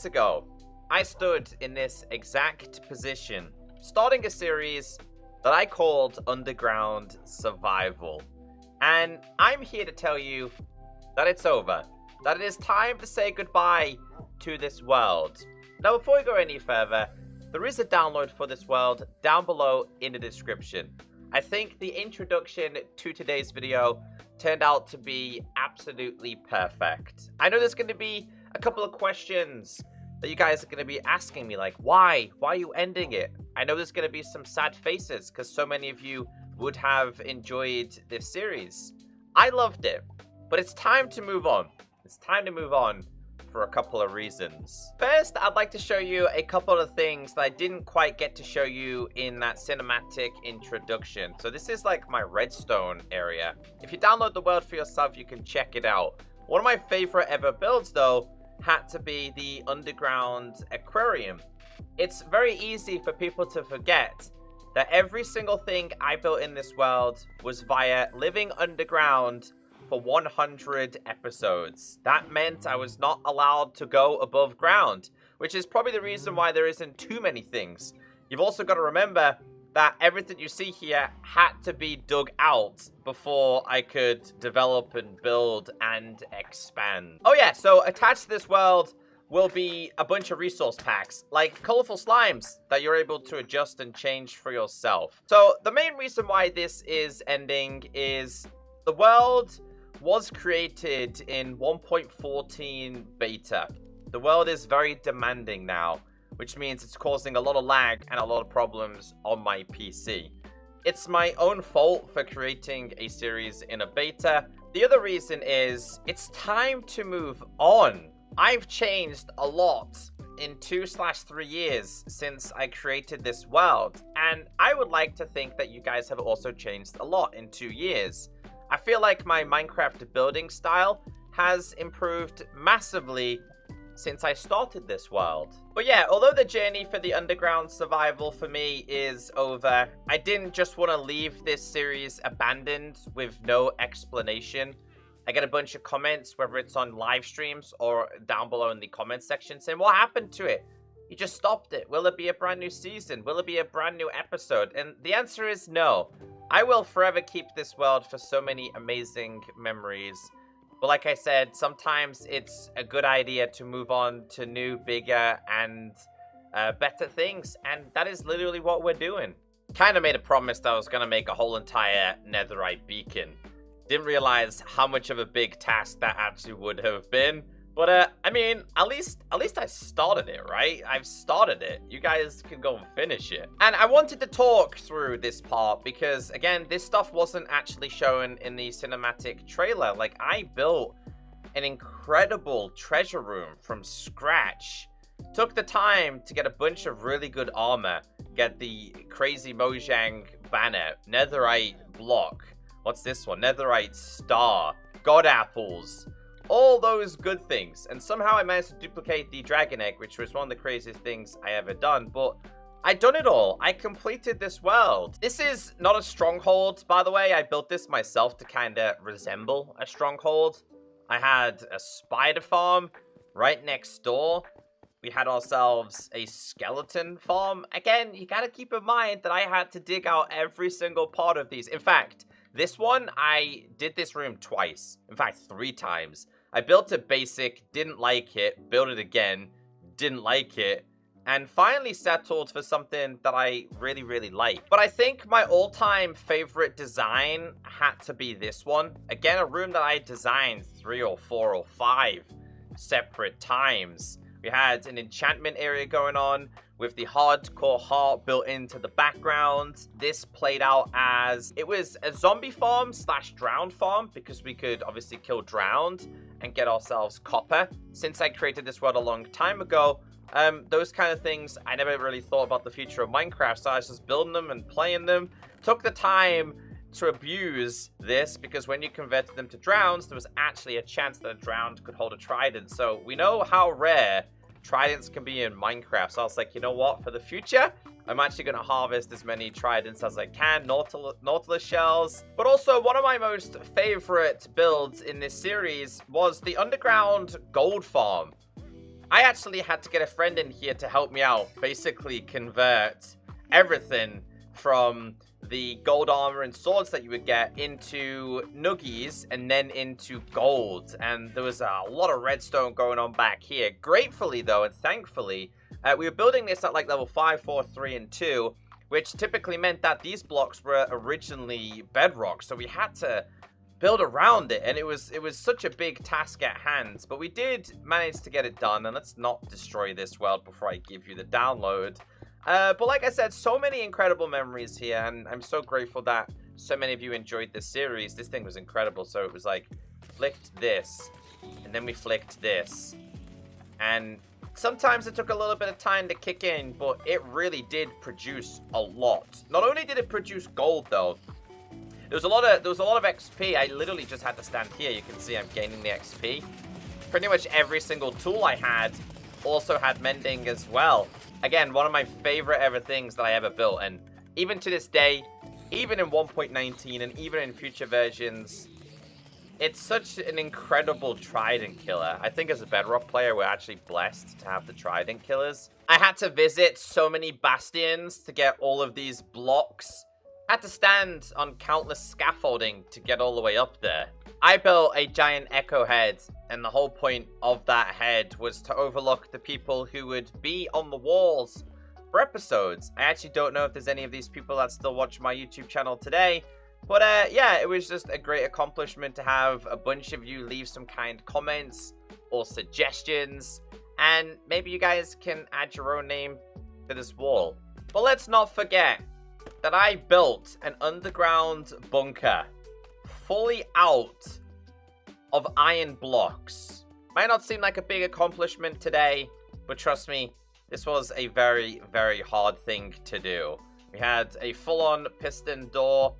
weeks ago, I stood in this exact position, starting a series that I called Underground Survival. And I'm here to tell you that it's over. That it is time to say goodbye to this world. Now, before we go any further, there is a download for this world down below in the description. I think the introduction to today's video turned out to be absolutely perfect. I know there's going to be a couple of questions that you guys are going to be asking me, like, why? Why are you ending it? I know there's going to be some sad faces because so many of you would have enjoyed this series. I loved it, but it's time to move on. It's time to move on for a couple of reasons. First, I'd like to show you a couple of things that I didn't quite get to show you in that cinematic introduction. So this is like my redstone area. If you download the world for yourself, you can check it out. One of my favorite ever builds, though, had to be the underground aquarium. It's very easy for people to forget that every single thing I built in this world was via living underground for 100 episodes. That meant I was not allowed to go above ground, which is probably the reason why there isn't too many things. You've also got to remember that everything you see here had to be dug out before I could develop and build and expand. Oh yeah, so attached to this world will be a bunch of resource packs, like colorful slimes that you're able to adjust and change for yourself. So the main reason why this is ending is the world was created in 1.14 beta. The world is very demanding now, which means it's causing a lot of lag and a lot of problems on my PC. It's my own fault for creating a series in a beta. The other reason is it's time to move on. I've changed a lot in 2/3 years since I created this world, and I would like to think that you guys have also changed a lot in 2 years. I feel like my Minecraft building style has improved massively since I started this world. But yeah, although the journey for the underground survival for me is over, I didn't just want to leave this series abandoned with no explanation. I get a bunch of comments, whether it's on live streams or down below in the comments section, saying, what happened to it? You just stopped it. Will it be a brand new season? Will it be a brand new episode? And the answer is no. I will forever keep this world for so many amazing memories. But like I said, sometimes it's a good idea to move on to new, bigger, and better things. And that is literally what we're doing. Kind of made a promise that I was going to make a whole entire netherite beacon. Didn't realize how much of a big task that actually would have been. But, I mean, at least I started it, right? I've started it. You guys can go and finish it. And I wanted to talk through this part because, again, this stuff wasn't actually shown in the cinematic trailer. Like, I built an incredible treasure room from scratch. Took the time to get a bunch of really good armor. Get the crazy Mojang banner, netherite block. What's this one? Netherite star, god apples. All those good things, and somehow I managed to duplicate the dragon egg, which was one of the craziest things I ever done. But I done it all. I completed this world. This is not a stronghold, by the way. I built this myself to kind of resemble a stronghold. I had a spider farm right next door. We had ourselves a skeleton farm. Again, you gotta keep in mind that I had to dig out every single part of these. In fact, this one, I did this room twice. In fact, 3 times. I built it basic, didn't like it, built it again, didn't like it, and finally settled for something that I really, really like. But I think my all-time favorite design had to be this one. Again, a room that I designed 3 or 4 or 5 separate times. We had an enchantment area going on with the hardcore heart built into the background. This played out as, it was a zombie farm / drowned farm because we could obviously kill drowned and get ourselves copper. Since I created this world a long time ago, those kind of things, I never really thought about the future of Minecraft, so I was just building them and playing them. Took the time to abuse this because when you converted them to drowns, there was actually a chance that a drowned could hold a trident. So we know how rare tridents can be in Minecraft. So I was like, you know what? For the future, I'm actually going to harvest as many tridents as I can, nautilus shells. But also, one of my most favorite builds in this series was the underground gold farm. I actually had to get a friend in here to help me out, basically convert everything from the gold armor and swords that you would get into nuggies and then into gold. And there was a lot of redstone going on back here. Gratefully, though, and thankfully, we were building this at like level 5, 4, 3, and 2, which typically meant that these blocks were originally bedrock. So we had to build around it, and it was such a big task at hand. But we did manage to get it done, and let's not destroy this world before I give you the download. But like I said, so many incredible memories here, and I'm so grateful that so many of you enjoyed this series. This thing was incredible. So it was like, flicked this, and then we flicked this. And sometimes it took a little bit of time to kick in, but it really did produce a lot. Not only did it produce gold, though, there was a lot of XP. I literally just had to stand here. You can see I'm gaining the XP. Pretty much every single tool I had also had mending as well. Again, one of my favorite ever things that I ever built, and even to this day, even in 1.19 and even in future versions, it's such an incredible trident killer. I think as a bedrock player, we're actually blessed to have the trident killers. I had to visit so many bastions to get all of these blocks. I had to stand on countless scaffolding to get all the way up there. I built a giant echo head, and the whole point of that head was to overlook the people who would be on the walls for episodes. I actually don't know if there's any of these people that still watch my YouTube channel today, but yeah, it was just a great accomplishment to have a bunch of you leave some kind comments or suggestions, and maybe you guys can add your own name to this wall. But let's not forget that I built an underground bunker fully out of iron blocks. Might not seem like a big accomplishment today, but trust me, this was a very, very hard thing to do. We had a full-on piston door.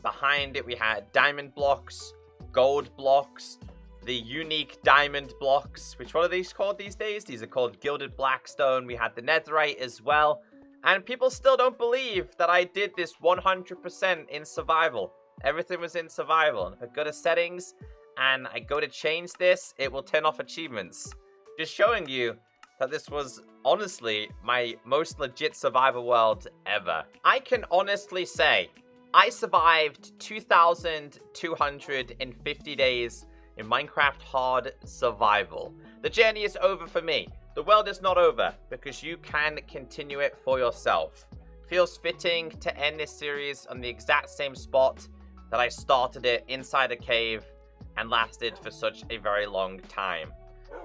Behind it, we had diamond blocks, gold blocks, the unique diamond blocks. Which one are these called these days? These are called gilded blackstone. We had the netherite as well. And people still don't believe that I did this 100% in survival. Everything was in survival. And if I go to settings and I go to change this, it will turn off achievements. Just showing you that this was honestly my most legit survival world ever. I can honestly say I survived 2,250 days in Minecraft Hard Survival. The journey is over for me. The world is not over, because you can continue it for yourself. Feels fitting to end this series on the exact same spot that I started it, inside a cave, and lasted for such a very long time.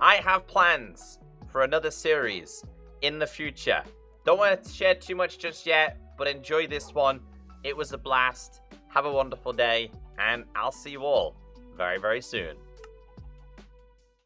I have plans for another series in the future. Don't want to share too much just yet, but enjoy this one. It was a blast. Have a wonderful day, and I'll see you all very, very soon.